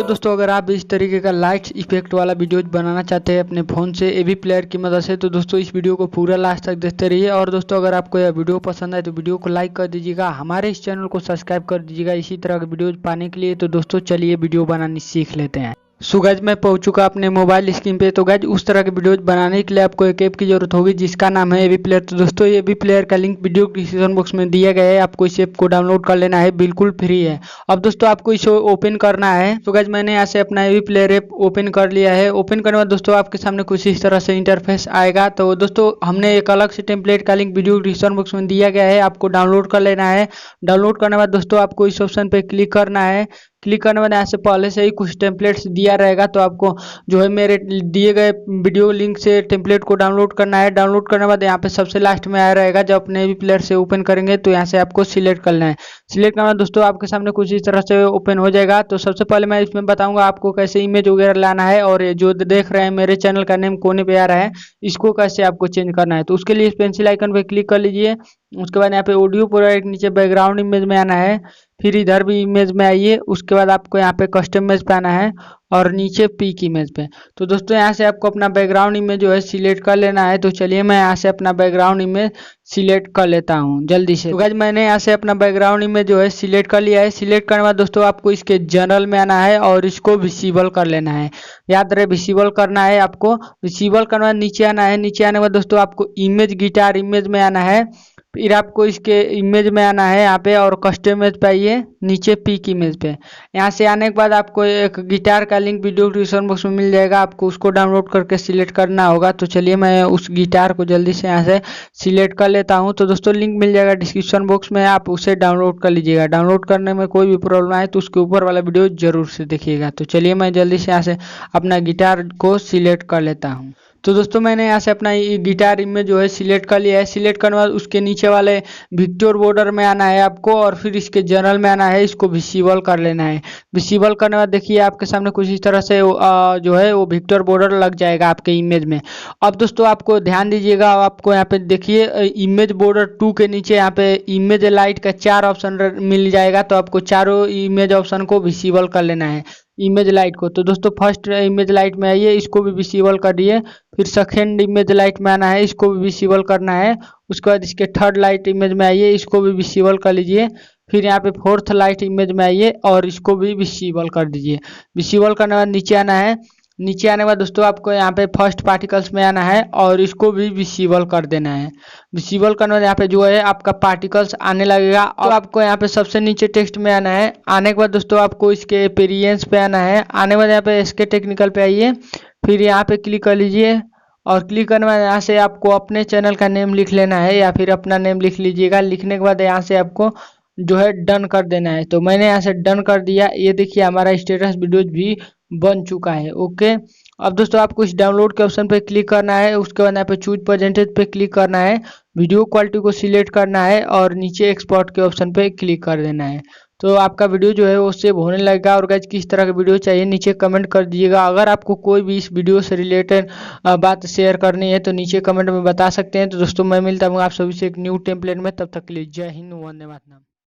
दोस्तों अगर आप इस तरीके का लाइट्स इफेक्ट वाला वीडियो बनाना चाहते हैं अपने फ़ोन से एवी प्लेयर की मदद से, तो दोस्तों इस वीडियो को पूरा लास्ट तक देखते रहिए। और दोस्तों अगर आपको यह वीडियो पसंद आए तो वीडियो को लाइक कर दीजिएगा, हमारे इस चैनल को सब्सक्राइब कर दीजिएगा इसी तरह के वीडियो पाने के लिए। तो दोस्तों चलिए वीडियो बनानी सीख लेते हैं। सो गाइज मैं पहुंच चुका अपने मोबाइल स्क्रीन पे। तो गाइज उस तरह के वीडियोज बनाने के लिए आपको एक ऐप की जरूरत होगी जिसका नाम है एवी प्लेयर। तो दोस्तों ये एवी प्लेयर का लिंक वीडियो डिस्क्रिप्शन बॉक्स में दिया गया है, आपको इस ऐप को डाउनलोड कर लेना है, बिल्कुल फ्री है। अब दोस्तों आपको इसे ओपन करना है। तो गाइज मैंने यहाँ से अपना एवी प्लेयर ऐप ओपन कर लिया है। ओपन करने के बाद दोस्तों आपके सामने कुछ इस तरह से इंटरफेस आएगा। तो दोस्तों हमने एक अलग से टेम्पलेट का लिंक वीडियो डिस्क्रिप्शन बॉक्स में दिया गया है, आपको डाउनलोड कर लेना है। डाउनलोड करने के बाद दोस्तों आपको इस ऑप्शन पे क्लिक करना है। क्लिक करने के बाद यहाँ से पहले से ही कुछ टेम्पलेट्स दिया रहेगा, तो आपको जो है मेरे दिए गए वीडियो लिंक से टेम्पलेट को डाउनलोड करना है। डाउनलोड करने के बाद यहाँ पे सबसे लास्ट में आया रहेगा, जब अपने एवी प्लेयर से ओपन करेंगे तो यहाँ से आपको सिलेक्ट करना है। सिलेक्ट करने के बाद दोस्तों आपके सामने कुछ इस तरह से ओपन हो जाएगा। तो सबसे पहले मैं इसमें बताऊंगा आपको कैसे इमेज वगैरह लाना है, और ये जो देख रहे हैं मेरे चैनल का नेम कोने पे आ रहा है इसको कैसे आपको चेंज करना है। तो उसके लिए इस पेंसिल आइकन पे क्लिक कर लीजिए। उसके बाद यहाँ पे ऑडियो पूरा एक नीचे बैकग्राउंड इमेज में आना है, फिर इधर भी इमेज में आइए। उसके बाद आपको यहाँ पे कस्टम इमेज पे आना है और नीचे पिक इमेज पे। तो दोस्तों यहाँ से आपको अपना बैकग्राउंड इमेज जो है सिलेक्ट कर लेना है। तो चलिए मैं यहाँ से अपना बैकग्राउंड इमेज सिलेक्ट कर लेता हूँ जल्दी से। तो गाइस मैंने यहाँ से अपना बैकग्राउंड इमेज जो है सिलेक्ट कर लिया है। सिलेक्ट करने के बाद दोस्तों आपको इसके जनरल में आना है और इसको विजिबल कर लेना है। याद रहे विजिबल करना है आपको। विजिबल करने के बाद नीचे आना है। नीचे आने के बाद दोस्तों आपको इमेज गिटार इमेज में आना है, फिर आपको इसके इमेज में आना है यहाँ पे और कस्टम इमेज पे आइए, नीचे पिक इमेज पे। यहाँ से आने के बाद आपको एक गिटार का लिंक वीडियो डिस्क्रिप्शन बॉक्स में मिल जाएगा, आपको उसको डाउनलोड करके सिलेक्ट करना होगा। तो चलिए मैं उस गिटार को जल्दी से यहाँ से सिलेक्ट कर लेता हूँ। तो दोस्तों लिंक मिल जाएगा डिस्क्रिप्शन बॉक्स में, आप उसे डाउनलोड कर लीजिएगा। डाउनलोड करने में कोई भी प्रॉब्लम आए तो उसके ऊपर वाला वीडियो जरूर से देखिएगा। तो चलिए मैं जल्दी से यहाँ से अपना गिटार को सिलेक्ट कर लेता हूँ। तो दोस्तों मैंने यहाँ से अपना गिटार इमेज जो है सिलेक्ट कर लिया है। सिलेक्ट करने के बाद उसके नीचे वाले विक्टर बॉर्डर में आना है आपको, और फिर इसके जनरल में आना है, इसको विजिबल कर लेना है। विजिबल करने के बाद देखिए आपके सामने कुछ इस तरह से जो है वो विक्टर बॉर्डर लग जाएगा आपके इमेज में। अब दोस्तों आपको ध्यान दीजिएगा, आपको यहाँ पे देखिए इमेज बॉर्डर 2 के नीचे यहाँ पे इमेज लाइट का 4 ऑप्शन मिल जाएगा। तो आपको चारों इमेज ऑप्शन को विजिबल कर लेना है, इमेज लाइट को। तो दोस्तों फर्स्ट इमेज लाइट में आइए, इसको भी विजिबल कर दिए। फिर सेकेंड इमेज लाइट में आना है, इसको भी विजिबल करना है। उसके बाद इसके थर्ड लाइट इमेज में आइए, इसको भी विजिबल कर लीजिए। फिर यहाँ पे फोर्थ लाइट इमेज में आइए और इसको भी विजिबल कर दीजिए। विजिबल करने के बाद नीचे आना है। नीचे आने के बाद दोस्तों आपको यहाँ पे फर्स्ट पार्टिकल्स में आना है और इसको भी विजिबल कर देना है। विजिबल करने के बाद यहाँ पे जो है आपका पार्टिकल्स आने लगेगा। और आपको यहाँ पे सबसे नीचे टेक्स्ट में आना है। आने के बाद दोस्तों आपको इसके एपीरियंस पे आना है। आने के बाद यहाँ पे इसके टेक्निकल पे आइए, फिर यहाँ पे क्लिक कर लीजिए। और क्लिक करने के बाद यहाँ से आपको अपने चैनल का नेम लिख लेना है या फिर अपना नेम लिख लीजिएगा। लिखने के बाद यहाँ से आपको जो है डन कर देना है। तो मैंने यहाँ से डन कर दिया। ये देखिए हमारा स्टेटस वीडियोज भी बन चुका है। ओके, अब दोस्तों आपको इस डाउनलोड के ऑप्शन पे क्लिक करना है। उसके बाद यहाँ पे चूज परसेंटेज पे क्लिक करना है, वीडियो क्वालिटी को सिलेक्ट करना है और नीचे एक्सपोर्ट के ऑप्शन पे क्लिक कर देना है। तो आपका वीडियो जो है वो सेव होने लगेगा। और गाइस किस तरह का वीडियो चाहिए नीचे कमेंट कर दीजिएगा। अगर आपको कोई भी इस वीडियो से रिलेटेड बात शेयर करनी है तो नीचे कमेंट में बता सकते हैं। तो दोस्तों मैं मिलता हूँ आप सभी से एक न्यू टेम्पलेट में, तब तक के लिए जय हिंद, वंदे मातरम।